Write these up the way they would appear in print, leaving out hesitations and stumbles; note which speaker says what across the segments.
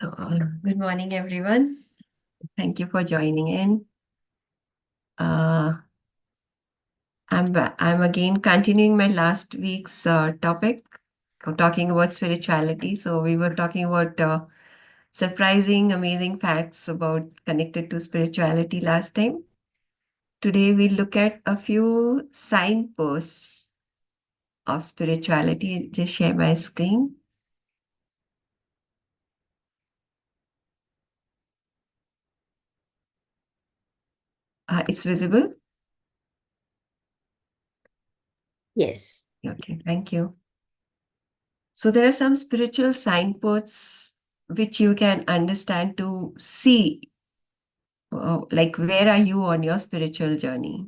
Speaker 1: Good morning, everyone. Thank you for joining in. Uh, I'm again continuing my last week's topic, talking about spirituality. So we were talking about surprising, amazing facts about connected to spirituality last time. Today we look at a few signposts of spirituality. Just share my screen. It's visible.
Speaker 2: Yes.
Speaker 1: Okay, thank you. So there are some spiritual signposts which you can understand to see, like where are you on your spiritual journey.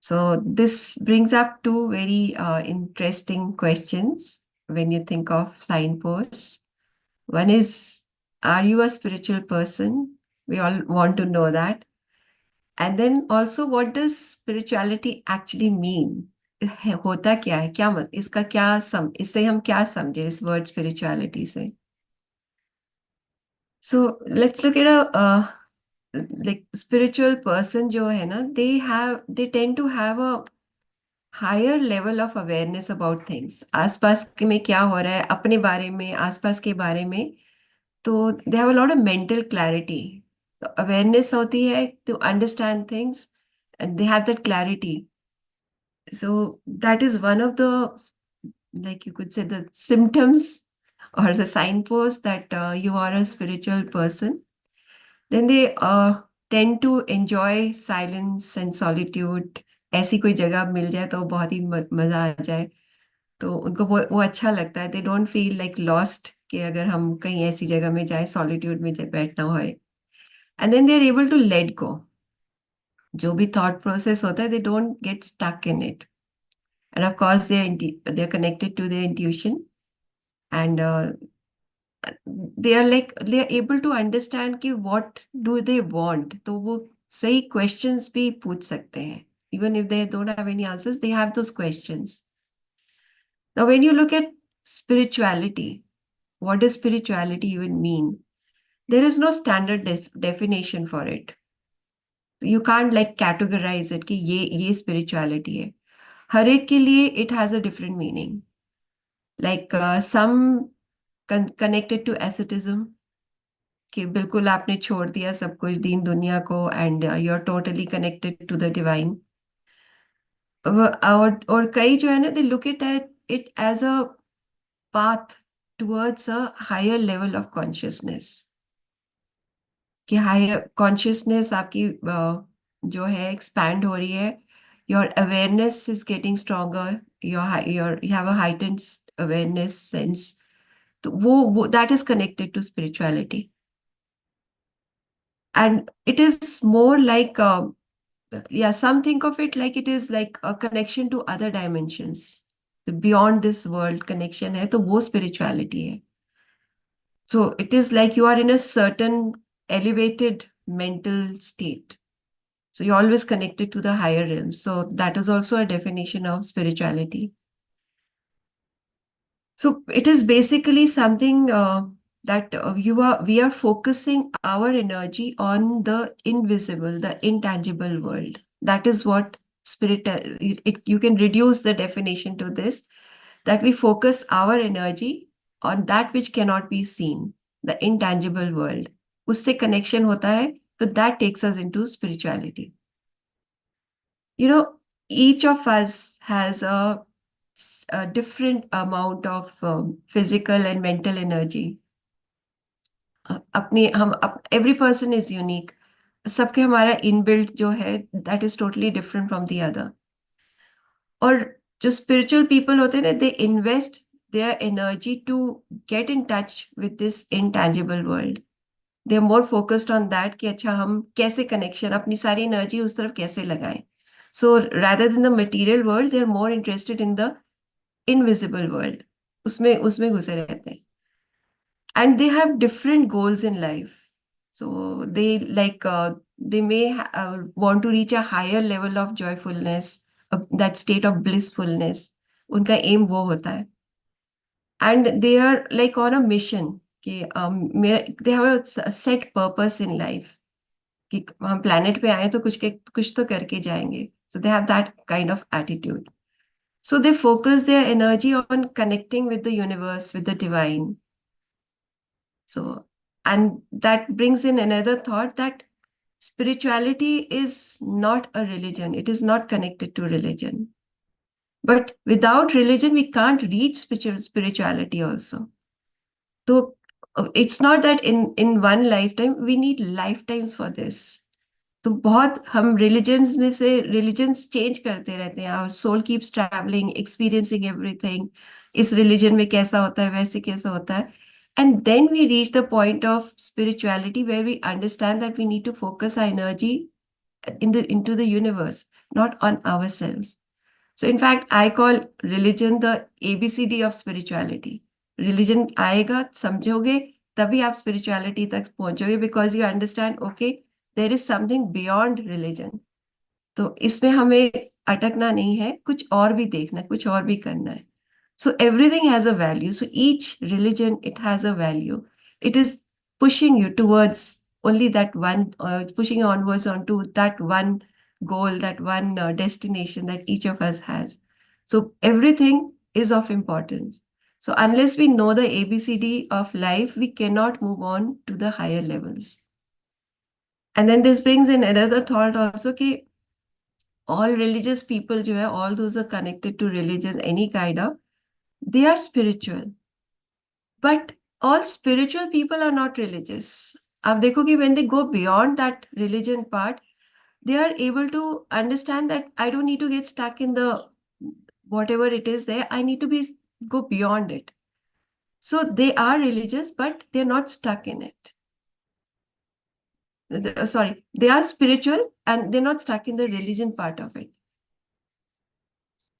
Speaker 1: So this brings up two very interesting questions when you think of signposts. One is, are you a spiritual person? We all want to know that. And then also, what does spirituality actually mean? होता क्या है, क्या मत इसका क्या इससे हम क्या समझे इस वर्ड स्पिरिचुअलिटी से. So let's look at a like spiritual person जो है ना, they tend to have a higher level of awareness about things. आसपास में क्या हो रहा है, अपने बारे में, आसपास के बारे में. तो they have a lot of mental clarity. तो awareness होती है to understand things, and they have that clarity. So that is one of the, like you could say, the symptoms or the signpost that you are a spiritual person. Then they tend to enjoy silence and solitude. ऐसी कोई जगह मिल जाए तो बहुत ही मजा आ जाए, तो उनको वो अच्छा लगता है. They don't feel like lost कि अगर हम कहीं ऐसी जगह में जाए, सॉलिट्यूड में बैठना हो. And then they are able to let go. जो भी थॉट प्रोसेस होता है, they don't get stuck in it. And of course they are connected to their intuition, and they are able to understand कि what do they want. तो वो सही questions भी पूछ सकते हैं. Even if they don't have any answers, they have those questions. Now, when you look at spirituality, what does spirituality even mean? There is no standard definition for it. You can't like categorize it कि ये spirituality है. हर एक के लिए it has a different meaning. Like some connected to asceticism, कि बिल्कुल आपने छोड़ दिया सब कुछ दीन दुनिया को, and you are totally connected to the divine. और कई जो है ना, they look it at it as a path towards a higher level of consciousness. कि हायर कॉन्शियसनेस आपकी जो है एक्सपैंड हो रही है. Your awareness is getting stronger. Your you have a heightened awareness sense. तो वो that is connected to spirituality. And it is more like yeah, some think of it like it is like a connection to other dimensions. The beyond this world connection है, तो वो spirituality है. So it is like you are in a certain elevated mental state, so you're always connected to the higher realms. So that is also a definition of spirituality. So it is basically something that we are focusing our energy on the invisible, the intangible world. That is what you can reduce the definition to this, that we focus our energy on that which cannot be seen, the intangible world. उससे connection होता है, तो that takes us into spirituality. You know, each of us has a different amount of physical and mental energy. अपने हम every person is unique. सबके हमारा inbuilt जो है, that is totally different from the other. और जो spiritual people होते हैं ना, they invest their energy to get in touch with this intangible world. They are more focused on that कि अच्छा हम कैसे connection, अपनी सारी एनर्जी उस तरफ कैसे लगाएं. So rather than the material world, they are more interested in the invisible world. उसमें उसमें घुसे रहते हैं. And they have different goals in life. So they like they may want to reach a higher level of joyfulness, that state of blissfulness. उनका aim वो होता है. And they are like on a mission कि मेरा दे have a set purpose in life, कि हम planet पे आए तो कुछ तो करके जाएंगे. So they have that kind of attitude. So they focus their energy on connecting with the universe, with the divine. So, and that brings in another thought that spirituality is not a religion. It is not connected to religion. But without religion, we can't reach spirituality also. So it's not that in one lifetime, we need lifetimes for this. तो बहुत हम religions में से religions change करते रहते हैं. और soul keeps travelling, experiencing everything. इस रिलीजन में कैसा होता है, वैसे कैसा होता है. And then we reach the point of spirituality where we understand that we need to focus our energy into the universe, not on ourselves. So in fact, I call religion the ABCD of spirituality. Religion आएगा, समझोगे, तभी आप spirituality तक पहुंचोगे, because you understand, okay, there is something beyond religion. तो इसमें हमें अटकना नहीं है, कुछ और भी देखना है, कुछ और भी करना है. So everything has a value. So each religion, it has a value. It is pushing you towards only that one, pushing you onwards onto that one goal, that one destination that each of us has. So everything is of importance. So unless we know the ABCD of life, we cannot move on to the higher levels. And then this brings in another thought also, कि all religious people जो है, all those are connected to religions, any kind of, they are spiritual. But all spiritual people are not religious. आप देखो कि when they go beyond that religion part, they are able to understand that I don't need to get stuck in the whatever it is there. I need to go beyond it. So they are religious, but they're not stuck in it. Sorry, they are spiritual and they're not stuck in the religion part of it.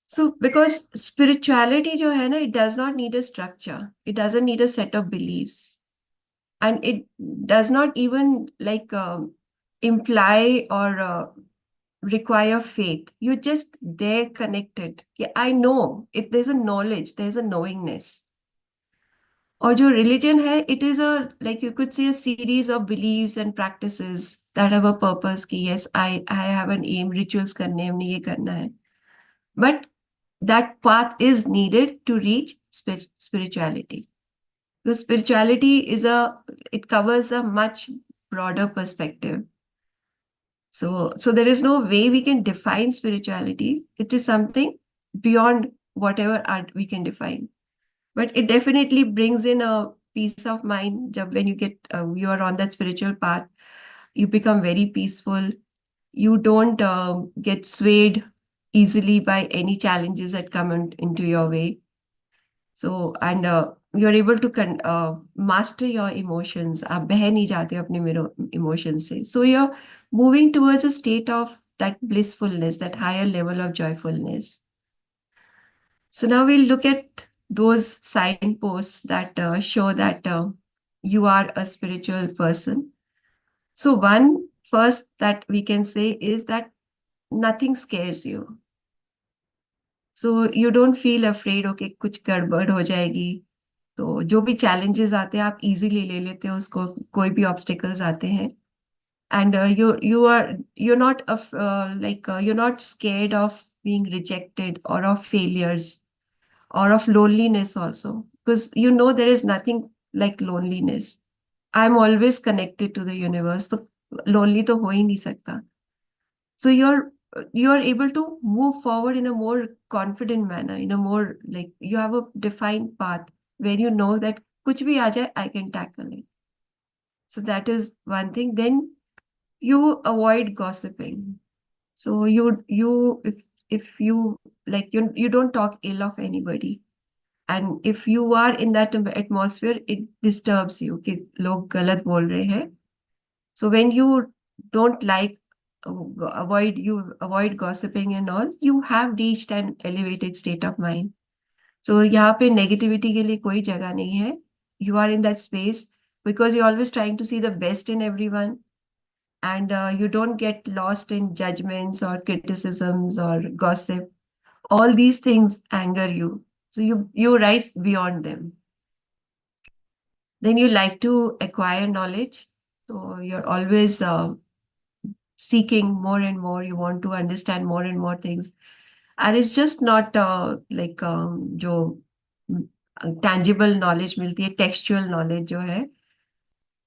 Speaker 1: So because spirituality जो है ना, it does not need a structure. It doesn't need a set of beliefs. And it does not even like imply or require faith. You're just there connected. Yeah, I know. If there's a knowledge, there's a knowingness. और जो religion है, it is a, like you could say, a series of beliefs and practices that have a purpose. कि yes, I have an aim, rituals करने हैं, हमने ये करना है. But that path is needed to reach spirituality. Because spirituality it covers a much broader perspective. So there is no way we can define spirituality. It is something beyond whatever art we can define. But it definitely brings in a peace of mind. When you are on that spiritual path, you become very peaceful. You don't get swayed easily by any challenges that come into your way. So, and you're able to master your emotions. आप बह नहीं जाते अपने emotions से. So you're moving towards a state of that blissfulness, that higher level of joyfulness. So now we'll look at those signposts that show that you are a spiritual person. So one first that we can say is that nothing scares you. So you don't feel afraid, okay, कुछ गड़बड़ हो जाएगी. तो जो भी challenges आते हैं, आप easily ले लेते हो उसको. कोई भी obstacles आते हैं. And you're not you're not scared of being rejected or of failures or of loneliness also, because you know there is nothing like loneliness. I'm always connected to the universe, so lonely तो हो ही नहीं सकता. So you're able to move forward in a more confident manner, in a more, like, you have a defined path where you know that kuch bhi aa jaye, I can tackle it. So that is one thing. Then you avoid gossiping. So if you, like, you don't talk ill of anybody. And if you are in that atmosphere, it disturbs you कि लोग गलत बोल रहे हैं. So when you don't like, avoid gossiping and all, you have reached an elevated state of mind. So यहाँ पे negativity के लिए कोई जगह नहीं है. You are in that space because you're always trying to see the best in everyone, and you don't get lost in judgments or criticisms or gossip. All these things anger you, so you rise beyond them. Then you like to acquire knowledge. So you're always seeking more and more. You want to understand more and more things. And it's just not like जो tangible knowledge मिलती है, textual knowledge जो है,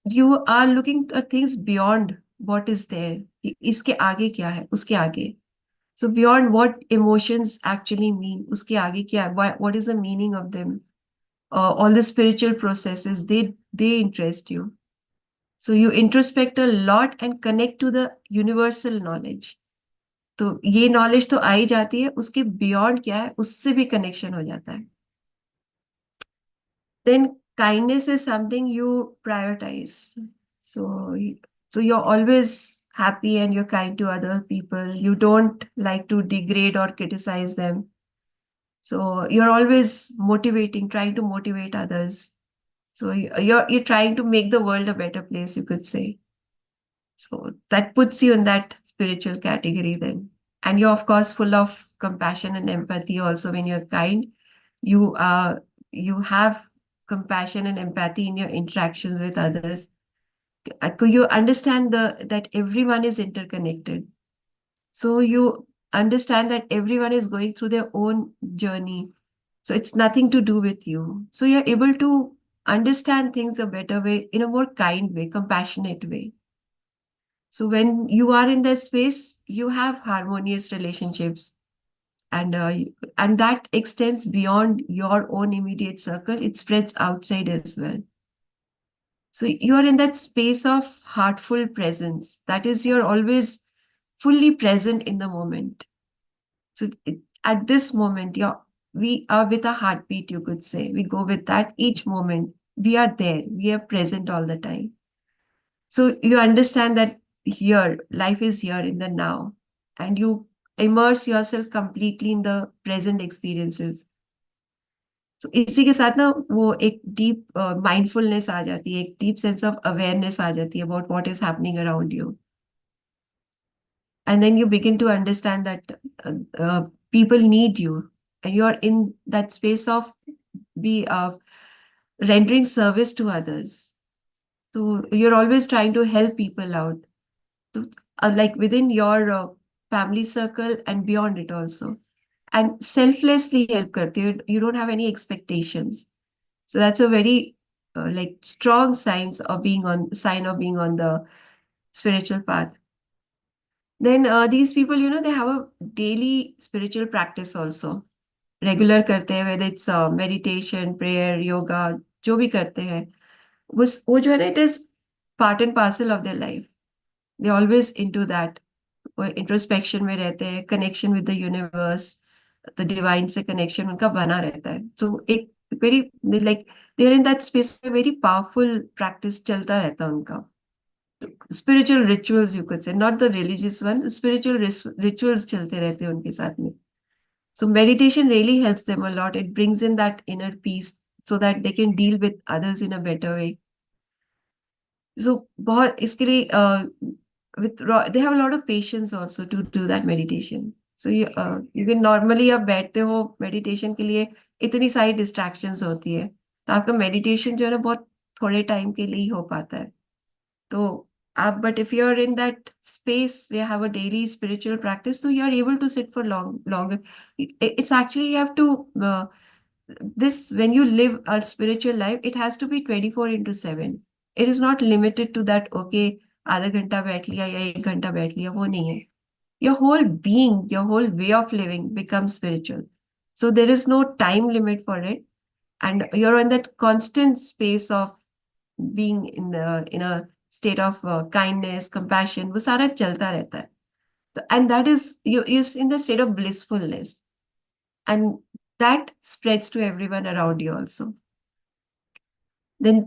Speaker 1: you are looking at things beyond what is there. इसके आगे क्या है, उसके आगे. So beyond what emotions actually mean, उसके आगे क्या है, what is the meaning of them? All the spiritual processes, they interest you. So you introspect a lot and connect to the universal knowledge. तो ये नॉलेज तो आ ही जाती है, उसके बियॉन्ड क्या है उससे भी कनेक्शन हो जाता है. Then kindness is something you prioritize. So, so you're always happy and you're kind to other people. You don't like to degrade or criticize them. So you're always motivating, trying to motivate others. So you're trying to make the world a better place, you could say. So that puts you in that spiritual category then. And you're of course full of compassion and empathy also when you're kind. You have compassion and empathy in your interactions with others. You understand that everyone is interconnected. So you understand that everyone is going through their own journey. So it's nothing to do with you. So you're able to understand things a better way, in a more kind way, compassionate way. So when you are in that space, you have harmonious relationships, and and that extends beyond your own immediate circle. It spreads outside as well. So you are in that space of heartful presence. That is, you're always fully present in the moment. So at this moment, we are with a heartbeat, you could say. We go with that each moment. We are there. We are present all the time. So you understand that here, life is here in the now, and you immerse yourself completely in the present experiences. तो इसी के साथ ना वो एक deep mindfulness आ जाती है, एक डीप सेंस ऑफ अवेयरनेस आ जाती है about what is happening around you. And then you begin to understand that people need you, and you're in that space of be of rendering service to others. So you're always trying to help people out. So, like within your family circle and beyond it also, and selflessly help karte ho. You don't have any expectations. So that's a very like strong sign of being on the spiritual path. Then these people, they have a daily spiritual practice also. Regular करते हैं, whether it's meditation, prayer, yoga, जो भी करते हैं, वो जो है ना, it is part and parcel of their life. They always into that. वो introspection में रहते हैं, connection with the universe, the divine से connection उनका बना रहता है. So एक very like they're in that space, very powerful practice चलता रहता है उनका. Spiritual rituals, you could say, not the religious one. Spiritual rituals चलते रहते हैं उनके साथ में. So meditation really helps them a lot. It brings in that inner peace so that they can deal with others in a better way. So बहुत इसके लिए they have a lot of patience also to do that meditation. So you can normally आप बैठते हो meditation के लिए, इतनी सारी distractions होती है, तो आपका meditation जो है ना बहुत थोड़े टाइम के लिए ही हो पाता है. तो but if you're in that space where you have a daily spiritual practice, so you're able to sit for longer. It's actually, you have to this when you live a spiritual life, it has to be 24/7. It is not limited to that, okay, आधा घंटा बैठ लिया या एक घंटा बैठ लिया, वो नहीं है. Your whole being, your whole way of living becomes spiritual. So there is no time limit for it, and you're in that constant space of being in a state of kindness, compassion. वो सारा चलता रहता है. And that is, you're in the state of blissfulness, and that spreads to everyone around you also. Then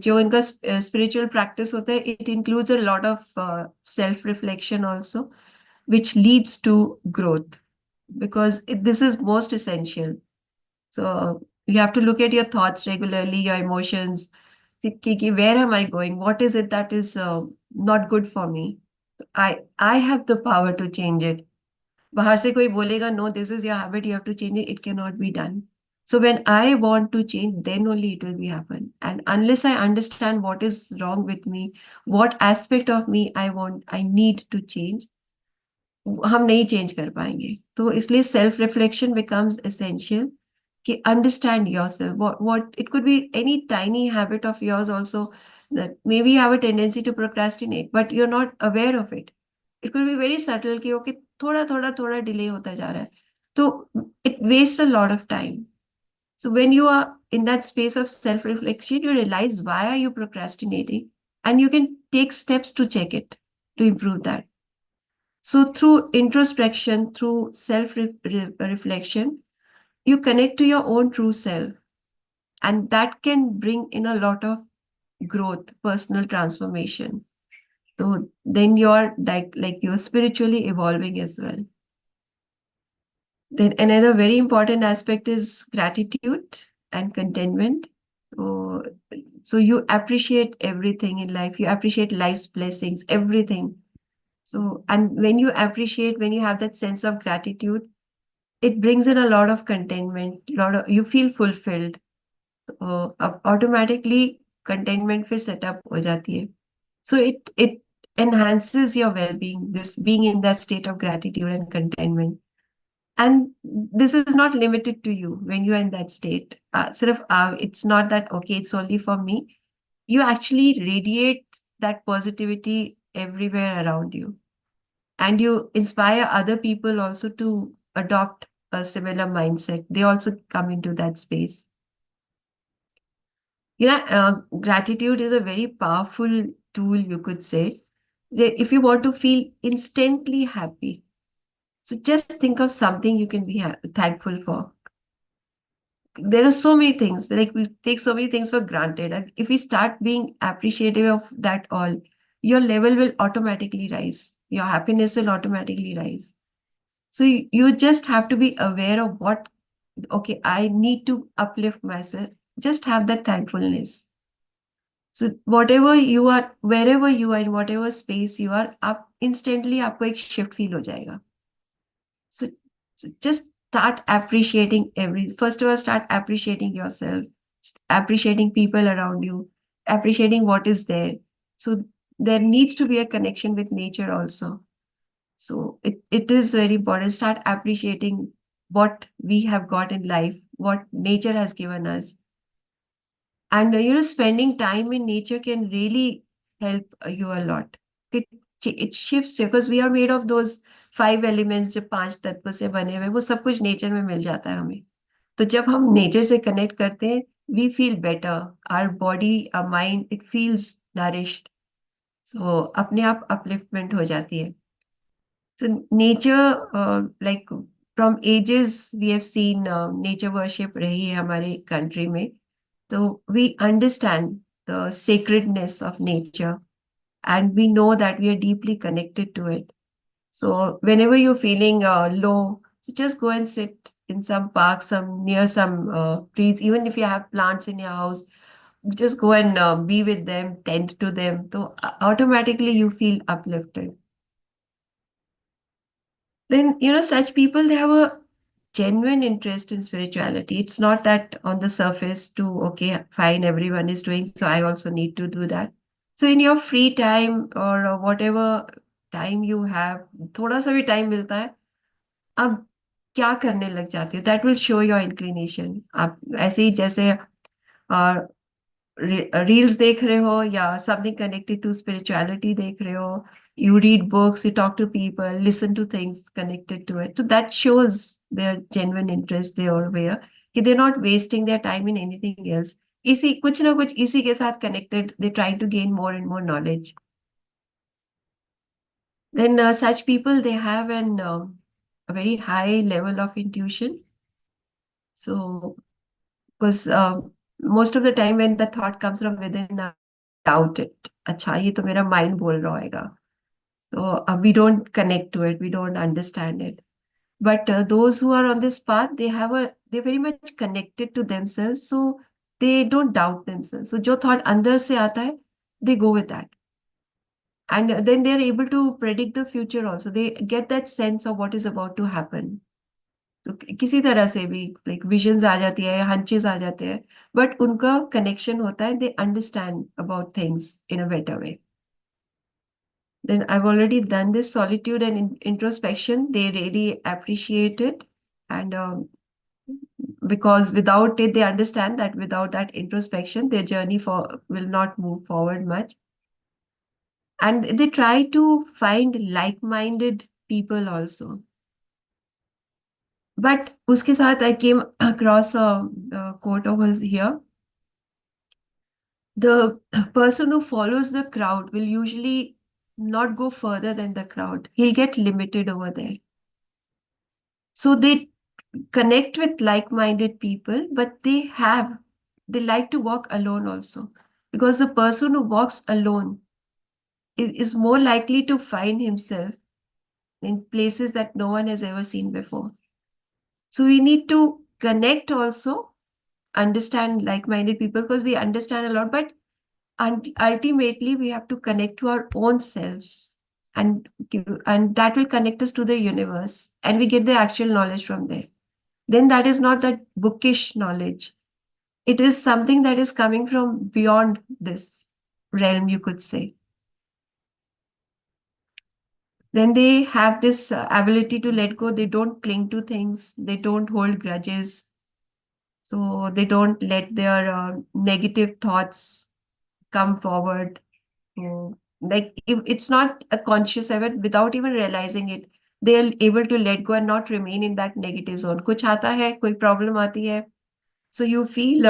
Speaker 1: जो इनका spiritual practice होता है, it includes a lot of self reflection also, which leads to growth, because this is most essential. So you have to look at your thoughts regularly, your emotions. Where am I going? What is it that is not good for me? I have the power to change it. बाहर से कोई बोलेगा, no, this is your habit, you have to change it. It cannot be done. So when I want to change, then only it will be happen. And unless I understand what is wrong with me, what aspect of me I need to change, हम नहीं change कर पाएंगे. तो इसलिए self reflection becomes essential कि understand yourself. what it could be any tiny habit of yours also, that maybe you have a tendency to procrastinate but you're not aware of it. It could be very subtle कि okay थोड़ा थोड़ा थोड़ा delay होता जा रहा है, तो it wastes a lot of time. So when you are in that space of self reflection, you realize why are you procrastinating, and you can take steps to check it, to improve that. So, through introspection, through self reflection, you connect to your own true self, and that can bring in a lot of growth, personal transformation. So, then you're like you're spiritually evolving as well. Then, another very important aspect is gratitude and contentment. So, so you appreciate everything in life, you appreciate life's blessings, everything. So, and when you appreciate, when you have that sense of gratitude, it brings in a lot of contentment, you feel fulfilled. Automatically contentment फिर setup हो जाती है. So it enhances your well-being, this being in that state of gratitude and contentment. And this is not limited to you when you are in that state. It's not that okay, it's only for me. You actually radiate that positivity everywhere around you, and you inspire other people also to adopt a similar mindset. They also come into that space. Gratitude is a very powerful tool, you could say. If you want to feel instantly happy, so just think of something you can be thankful for. There are so many things, like we take so many things for granted. Like, if we start being appreciative of that all, your level will automatically rise, your happiness will automatically rise. So you just have to be aware of what, okay, I need to uplift myself. Just have that thankfulness. So whatever you are, wherever you are, in whatever space you are, आप instantly आपको एक shift feel हो जाएगा. So, so just start appreciating first of all, start appreciating yourself, appreciating people around you, appreciating what is there. So there needs to be a connection with nature also. So it is very important. Start appreciating what we have got in life, what nature has given us. And spending time in nature can really help you a lot. It it shifts because we are made of those 5 elements जो 5 तत्व से बने हुए, वो सब कुछ nature में मिल जाता है हमें. तो जब हम नेचर से कनेक्ट करते हैं, we feel better. Our body, our mind, it feels nourished. So अपने आप upliftment हो जाती है. So nature, like from ages, we have seen nature worship रही है हमारे country में. So we understand the sacredness of nature, and we know that we are deeply connected to it. So whenever you're feeling low, so just go and sit in some park, some near some trees. Even if you have plants in your house, just go and be with them, tend to them. So automatically you feel uplifted. Then such people, they have a genuine interest in spirituality. It's not that on the surface to, okay, fine, everyone is doing, so I also need to do that. So in your free time or whatever time you have, थोड़ा सा भी time मिलता है, अब क्या करने लग जाते हो, that will show your inclination. आप ऐसे ही जैसे रील्स देख रहे हो या समथिंग कनेक्टेड टू स्पिरिचुअलिटी देख रहे हो, you read books, you talk to people, listen to things connected to it. So that shows their genuine interest there or where कि they're not wasting their time in anything else. इसी कुछ ना कुछ इसी के साथ connected, they try to gain more and more knowledge. Then such people, they have a very high level of intuition. So because most of the time when the thought comes from within, I doubt it. अच्छा ये तो मेरा mind बोल रहा होगा. So we don't connect to it, we don't understand it. But those who are on this path, they're very much connected to themselves, so they don't doubt themselves. So जो thought अंदर से आता है, they go with that. And then they're able to predict the future also. They get that sense of what is about to happen. तो किसी तरह से भी लाइक विजन्स आ जाती है या हंचेस आ जाते हैं, बट उनका कनेक्शन होता है, they understand about things in a better way. Then I've already done this solitude and introspection. They really appreciate it. And because without it, they understand that without that introspection, their journey will not move forward much. And they try to find like-minded people also. But uske saath, I came across a quote over here. The person who follows the crowd will usually not go further than the crowd. He'll get limited over there. So they connect with like-minded people, but they like to walk alone also. Because the person who walks alone is more likely to find himself in places that no one has ever seen before. So we need to connect also, understand like-minded people because we understand a lot, but ultimately we have to connect to our own selves, and that will connect us to the universe, and we get the actual knowledge from there. Then that is not that bookish knowledge. It is something that is coming from beyond this realm, you could say. Then they have this ability to let go. They don't cling to things, they don't hold grudges. So they don't let their negative thoughts come forward. So, like if it's not a conscious effort, without even realizing it, they are able to let go and not remain in that negative zone. कुछ आता है, कोई problem आती है, so you feel,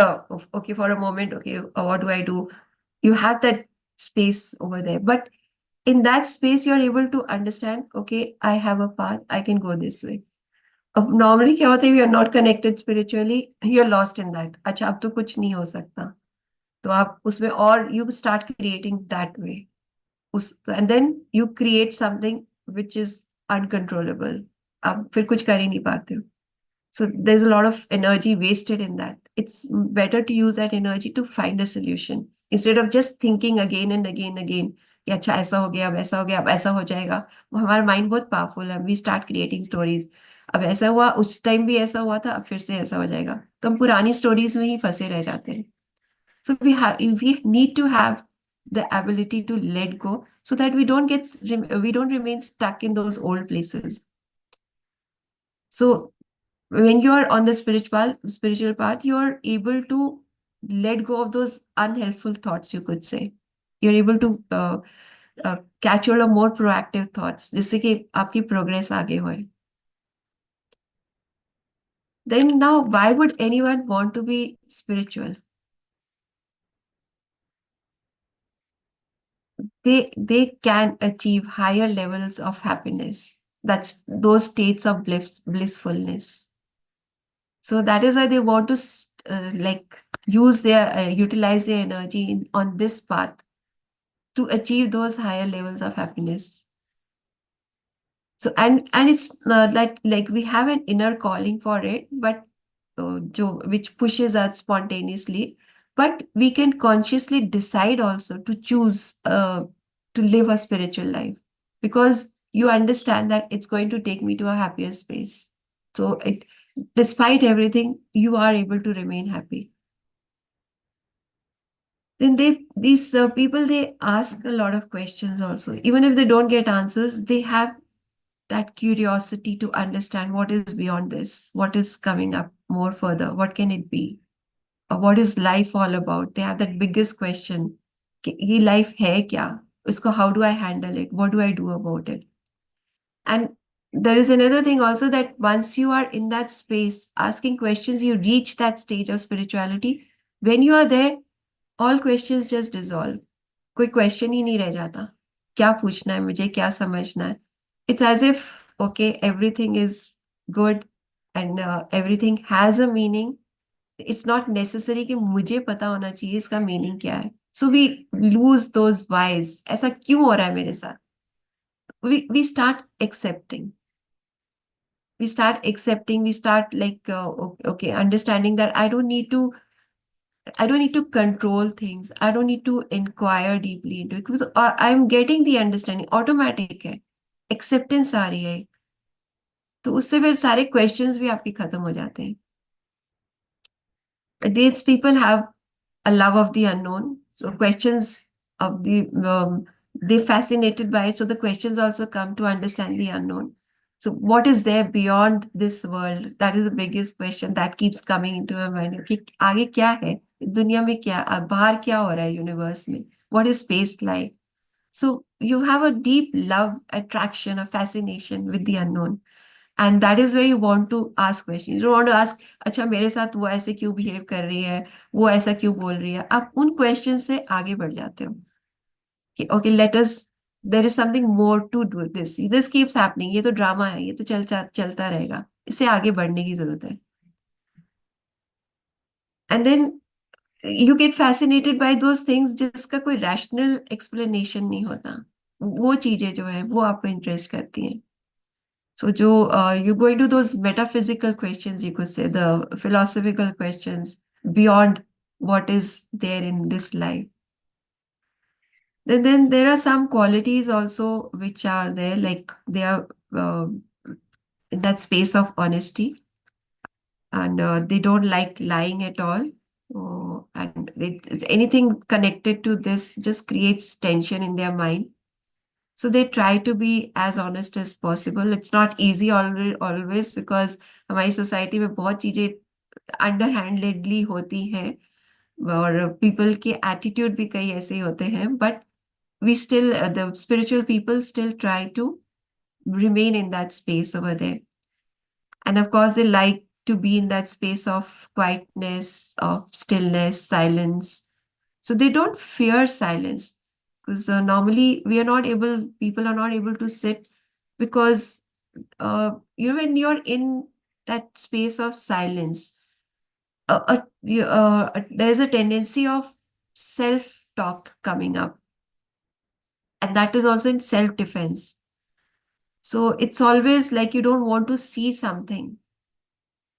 Speaker 1: okay, for a moment, okay, what do I do? You have that space over there. But in that space, you're able to understand, okay, I have a path, I can go this way. Normally, क्या होता है, we are not connected spiritually, you're lost in that. अच्छा, अब तो कुछ नहीं हो सकता. तो आप उसमें और you start creating that way. And then you create something which is uncontrollable. आप फिर कुछ कर ही नहीं पाते हो. So there's a lot of energy wasted in that. It's better to use that energy to find a solution instead of just thinking again and again and again कि अच्छा ऐसा हो गया, अब ऐसा हो गया, अब ऐसा हो जाएगा. हमारा माइंड बहुत पावरफुल है. We start creating stories. अब ऐसा हुआ, उस टाइम भी ऐसा हुआ था, अब फिर से ऐसा हो जाएगा. तो हम पुरानी स्टोरीज में ही फंसे रह जाते हैं. So we need to have the ability to let go so that we don't remain stuck in those old places. So when you are on the spiritual path, you are able to let go of those unhelpful thoughts, you could say. You're able to catch hold of more proactive thoughts, जिससे कि आपकी progress आगे होए. Then now, why would anyone want to be spiritual? They can achieve higher levels of happiness. That's those states of blissfulness. So that is why they want to like utilize their energy on this path to achieve those higher levels of happiness. So and it's like we have an inner calling for it, but which pushes us spontaneously. But we can consciously decide also to choose to live a spiritual life because you understand that it's going to take me to a happier space. So despite everything, you are able to remain happy. Then these people, they ask a lot of questions also. Even if they don't get answers, they have that curiosity to understand what is beyond this, what is coming up more further, what can it be, or what is life all about. They have that biggest question, कि ये life है क्या, इसको how do I handle it, what do I do about it. And there is another thing also, that once you are in that space asking questions, you reach that stage of spirituality. When you are there, all questions just dissolve. कोई question ही नहीं रह जाता, क्या पूछना है मुझे, क्या समझना है. It's as if, okay, everything is good and everything has a meaning. It's not necessary कि मुझे पता होना चाहिए इसका मीनिंग क्या है. So we lose those whys. ऐसा क्यों हो रहा है मेरे साथ? We start accepting. We start like okay, understanding that I don't need to control things. I don't need to inquire deeply into it because I'm getting the understanding. Automatic है. Acceptance आ रही है. तो उससे फिर सारे क्वेश्चंस भी आपके खत्म हो जाते हैं. These people have a love of the unknown. So questions of the they're fascinated by it. So the questions also come to understand the unknown. So what is there beyond this world? That is the biggest question that keeps coming into my mind. कि आगे क्या है? दुनिया में क्या बाहर क्या हो रहा है यूनिवर्स में? What is space like? So you have a deep love, attraction, a fascination with the unknown. And that is where you want to ask questions. You don't want to ask, अच्छा मेरे साथ वो ऐसे क्यों behave कर रही है, वो ऐसा क्यों बोल रही है. आप उन क्वेश्चन से आगे बढ़ जाते हो कि okay let us, there is something more to do this keeps happening, ये तो ड्रामा है, ये तो चलता रहेगा, इससे आगे बढ़ने की जरूरत है. And then you get fascinated by those things जिसका कोई रैशनल एक्सप्लेनेशन नहीं होता. वो चीजें जो है वो आपको इंटरेस्ट करती हैं. So, Joe, you go into those metaphysical questions, you could say, the philosophical questions beyond what is there in this life. Then there are some qualities also which are there, like they are in that space of honesty, and they don't like lying at all. And anything connected to this just creates tension in their mind. So they try to be as honest as possible. It's not easy always because हमारी society में बहुत चीजें अंडरहैंडेडली होती हैं और people के attitude भी कई ऐसे होते हैं. But we still, the spiritual people still try to remain in that space over there. And of course, they like to be in that space of quietness, of stillness, silence. So they don't fear silence because normally people are not able to sit because, when you're in that space of silence, there's a tendency of self talk coming up. And that is also in self defense. So it's always like you don't want to see something,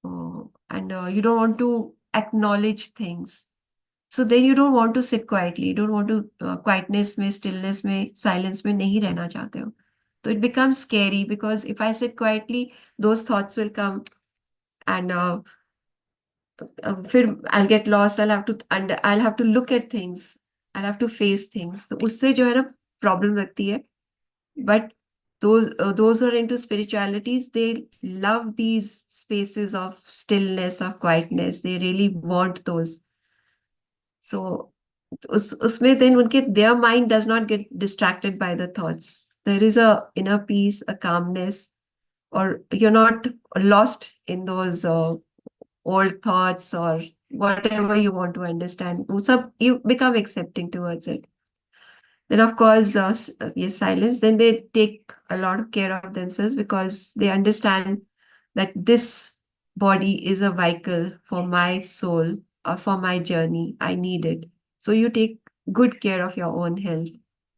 Speaker 1: and you don't want to acknowledge things. So then you don't want to sit quietly. You don't want to quietness में, stillness में, silence में नहीं रहना चाहते हो. So it becomes scary because if I sit quietly, those thoughts will come, and फिर I'll get lost. I'll have to look at things. I'll have to face things. तो उससे जो है ना problem लगती है. But those who are into spiritualities, they love these spaces of stillness, of quietness. They really want those. So उसमें then उनके their mind does not get distracted by the thoughts. There is a inner peace, a calmness, or you're not lost in those old thoughts or whatever you want to understand. वो सब you become accepting towards it. Then, of course, yes, silence. Then they take a lot of care of themselves because they understand that this body is a vehicle for my soul or for my journey. I need it. So you take good care of your own health.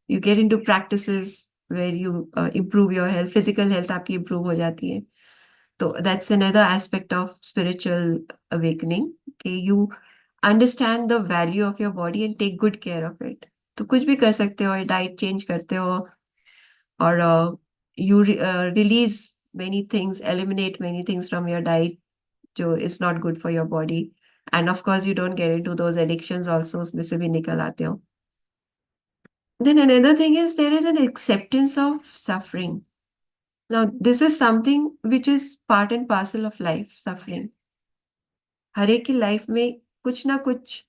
Speaker 1: You get into practices where you improve your health. Physical health आपकी improve हो जाती है. So that's another aspect of spiritual awakening. Okay, you understand the value of your body and take good care of it. तो कुछ भी कर सकते हो, डाइट चेंज करते हो और you release many things, eliminate many things from your diet जो is not good for your body. And of course you don't get into those addictions also, उसमें से भी निकल आते हो. Then another thing is there is an acceptance of suffering. Now, this is something which is part and parcel of life, suffering. हर एक की life में कुछ ना कुछ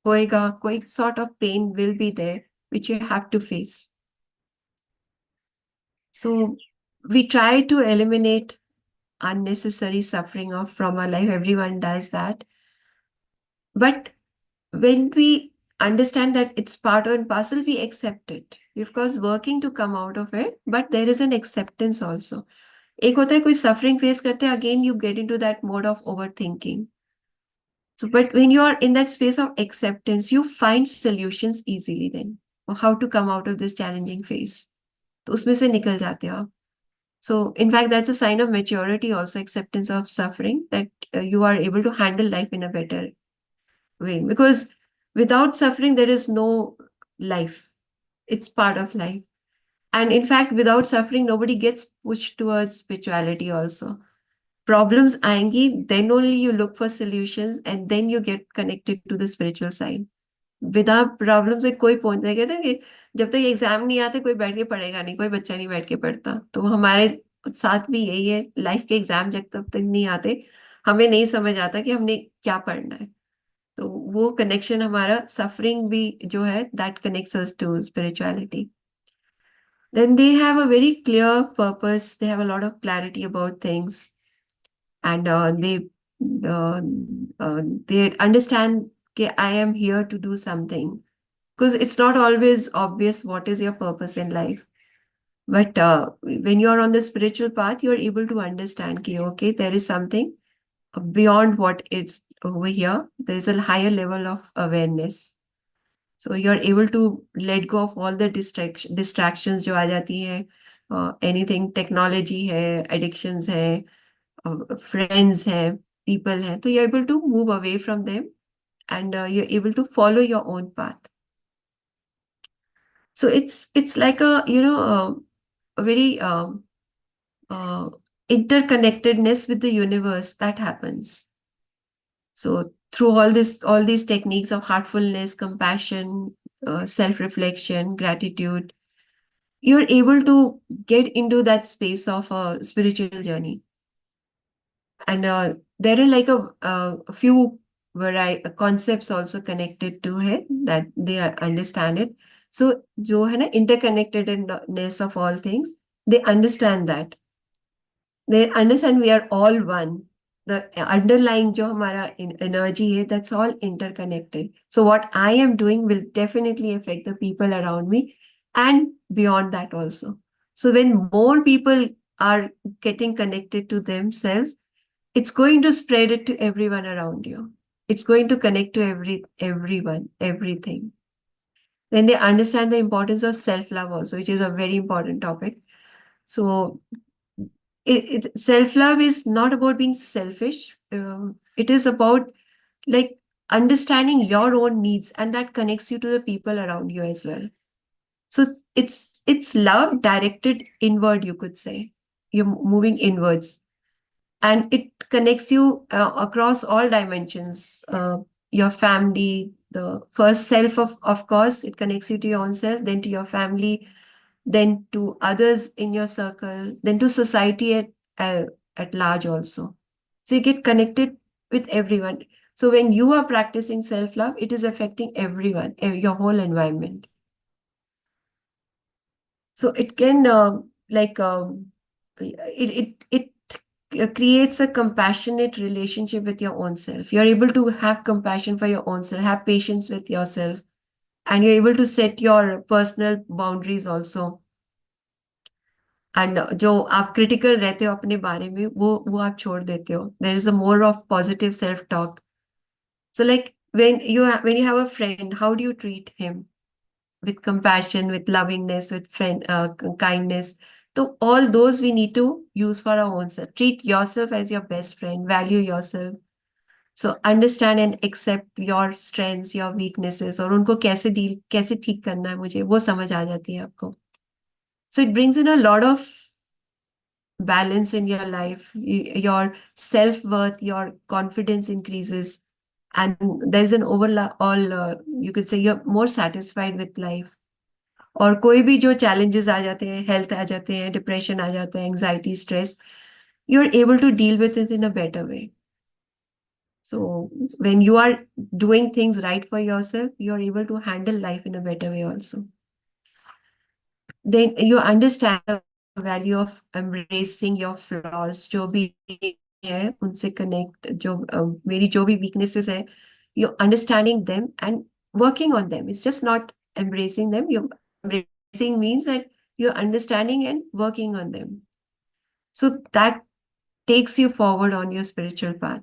Speaker 1: होएगा, कोई sort of pain will be there which you have to face. So we try to eliminate unnecessary suffering from our life. Everyone does that. But when we understand that it's part and parcel, we accept it. We're of course working to come out of it, but there is an acceptance also. एक होता है कोई suffering face करते हैं, again you get into that mode of overthinking. So, but when you are in that space of acceptance, you find solutions easily then, or how to come out of this challenging phase. तो उसमें से निकल जाते हो आप. So, in fact, that's a sign of maturity, also acceptance of suffering, that you are able to handle life in a better way. Because without suffering, there is no life. It's part of life. And in fact, without suffering, nobody gets pushed towards spirituality also. Problems आएंगी, then only you look for solutions and then you get connected to the spiritual side. Without problem से कोई पहुंच नहीं, कहते हैं कि जब तक एग्जाम नहीं आते कोई बैठ के पढ़ेगा नहीं, कोई बच्चा नहीं बैठ के पढ़ता। तो हमारे साथ भी यही है, लाइफ के एग्जाम जब तक नहीं आते हमें नहीं समझ आता कि हमने क्या पढ़ना है। तो वो कनेक्शन हमारा सफरिंग भी जो है, that connects us to spirituality. Then they have a very clear purpose, they have a lot of clarity about things, and uh, they understand that I am here to do something, because it's not always obvious what is your purpose in life. But when you're on the spiritual path, you're able to understand that, okay, there is something beyond what is over here. There's a higher level of awareness. So you're able to let go of all the distractions जो आ जाती है, anything technology है, addictions है, friends have, people have. So you're able to move away from them, and you're able to follow your own path. So it's like a, a very uh, interconnectedness with the universe that happens. So through all these techniques of heartfulness, compassion, self-reflection, gratitude, you're able to get into that space of a spiritual journey. And there are like a few concepts also connected to it that they understand it. So जो है ना, interconnectedness of all things, they understand that. They understand we are all one. The underlying जो हमारा energy है, that's all interconnected. So what I am doing will definitely affect the people around me and beyond that also. So when more people are getting connected to themselves, it's going to spread it to everyone around you. It's going to connect to everyone, everything. Then they understand the importance of self-love also, which is a very important topic. So self-love is not about being selfish. It is about like understanding your own needs, and that connects you to the people around you as well. So it's love directed inward, you could say. You're moving inwards, and it connects you across all dimensions. Your family, the first self, of course, it connects you to your own self, then to your family, then to others in your circle, then to society at large also. So you get connected with everyone. So when you are practicing self-love, it is affecting everyone, your whole environment. So it can like it creates a compassionate relationship with your own self. You're able to have compassion for your own self, have patience with yourself, and you're able to set your personal boundaries also. And जो आप critical रहते हो अपने बारे में, वो आप छोड़ देते हो. There is a more of positive self-talk. So like when you have a friend, how do you treat him? With compassion, with lovingness, with kindness. So all those we need to use for our own self. Treat yourself as your best friend. Value yourself. So understand and accept your strengths, your weaknesses, और उनको कैसे ठीक करना है मुझे, वो समझ आ जाती है आपको. So it brings in a lot of balance in your life. Your self-worth, your confidence increases, and there's an all you could say you're more satisfied with life. और कोई भी जो challenges आ जाते हैं, health आ जाते हैं, depression आ जाता है, anxiety, stress, you're able to deal with it in a better way. So when you are doing things right for yourself, you're able to handle life in a better way also. Then you understand the value of embracing your flaws. जो भी है उनसे connect, जो मेरी जो भी weaknesses है, you're understanding them and working on them. It's just not embracing them. You're embracing means that you're understanding and working on them. So that takes you forward on your spiritual path.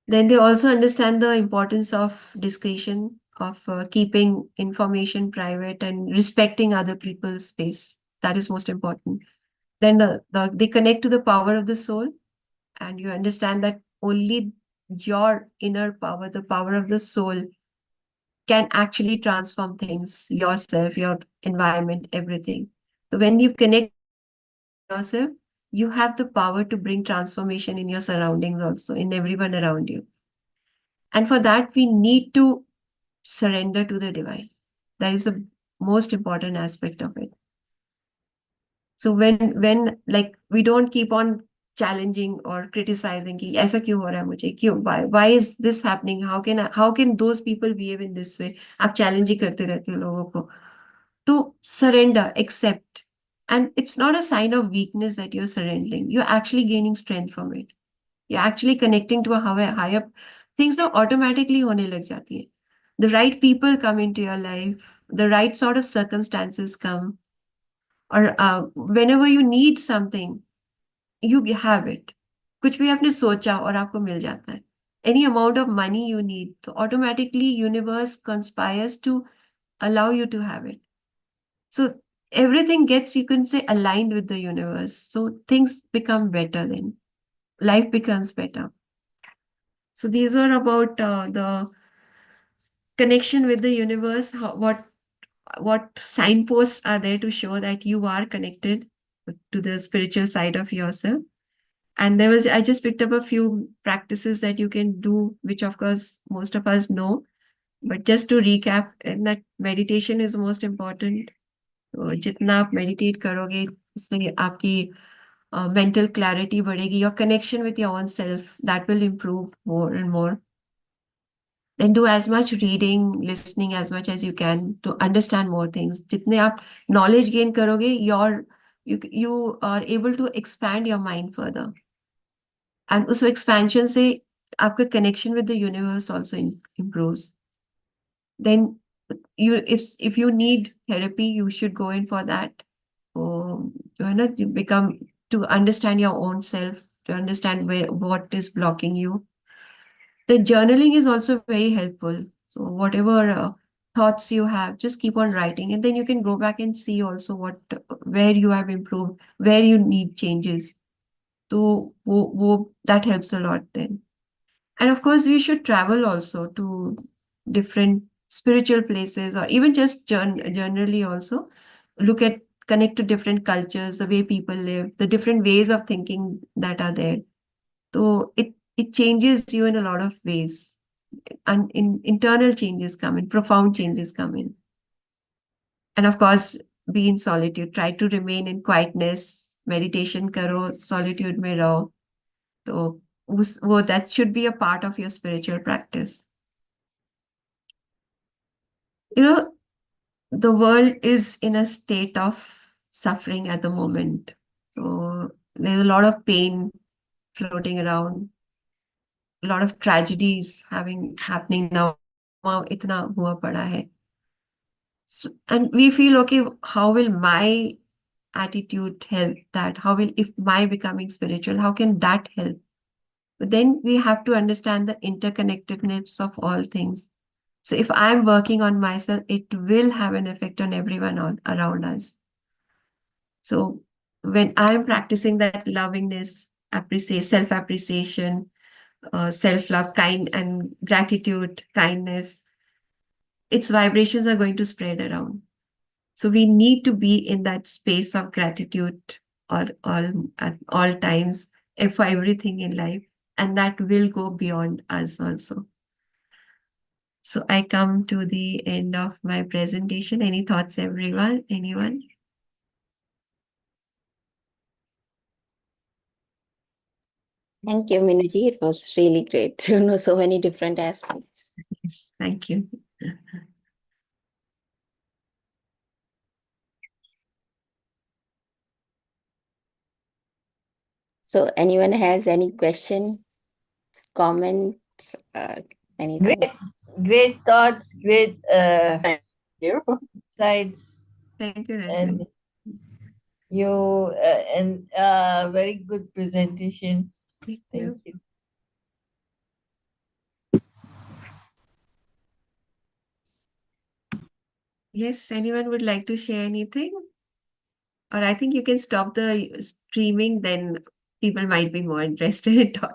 Speaker 1: Then they also understand the importance of discretion, of keeping information private and respecting other people's space. That is most important. Then they connect to the power of the soul, and you understand that only your inner power, the power of the soul, can actually transform things, yourself, your environment, everything. So when you connect yourself, you have the power to bring transformation in your surroundings also, in everyone around you. And for that, we need to surrender to the divine. That is the most important aspect of it. So when like we don't keep on challenging or criticizing कि ऐसा क्यों हो रहा है मुझे क्यों why is this happening, how can those people behave in this way, आप challenge ही करते रहते हो लोगों को. तो surrender, accept, and it's not a sign of weakness that you're surrendering. You're actually gaining strength from it. You're actually connecting to a higher things now automatically होने लग जाती है. The right people come into your life, the right sort of circumstances come, or whenever you need something, you have it. कुछ भी आपने सोचा और आपको मिल जाता है. Any amount of money you need, तो automatically universe conspires to allow you to have it. So everything gets, you can say, aligned with the universe. So things become better then. Life becomes better. So these are about the connection with the universe, what signposts are there to show that you are connected to the spiritual side of yourself. And I just picked up a few practices that you can do, which of course most of us know. But just to recap, and that meditation is most important. तो जितना आप meditate करोगे, उससे आपकी mental clarity बढ़ेगी. Your connection with your own self, that will improve more and more. Then do as much reading, listening as much as you can to understand more things. जितने आप knowledge gain करोगे, you are able to expand your mind further. And उस expansion से आपका connection with the universe also improves. Then if you need therapy, you should go in for that. जो है ना, to understand your own self, to understand what is blocking you. The journaling is also very helpful. So whatever thoughts you have, just keep on writing, and then you can go back and see also where you have improved, where you need changes. So that helps a lot then. And of course, we should travel also to different spiritual places, or even just generally also connect to different cultures, the way people live, the different ways of thinking that are there. So it changes you in a lot of ways. And internal changes come in, profound changes come in. And of course, be in solitude. Try to remain in quietness. Meditation karo, solitude mein raho. So that should be a part of your spiritual practice. You know, the world is in a state of suffering at the moment. So there's a lot of pain floating around, a lot of tragedies happening now. इतना हुआ पड़ा है. So, and we feel, okay, how will my attitude help that? If my becoming spiritual, how can that help? But then we have to understand the interconnectedness of all things. So if I'm working on myself, it will have an effect on everyone around us. So when I'm practicing that lovingness, self-appreciation, self-love, kind and gratitude, kindness, its vibrations are going to spread around. So we need to be in that space of gratitude at all times for everything in life. And that will go beyond us also. So I come to the end of my presentation. Any thoughts, everyone? Anyone?
Speaker 2: Thank you, Minuji. It was really great to know so many different aspects.
Speaker 1: Yes, thank you.
Speaker 2: So anyone has any question, comment, anything?
Speaker 3: Great thoughts, great
Speaker 4: You.
Speaker 3: insights,
Speaker 1: Thank you, Rajvi.
Speaker 3: and very good presentation.
Speaker 1: Thank
Speaker 3: Thank
Speaker 1: you.
Speaker 3: you.
Speaker 1: Yes, anyone would like to share anything? Or I think you can stop the streaming, then people might be more interested in talking.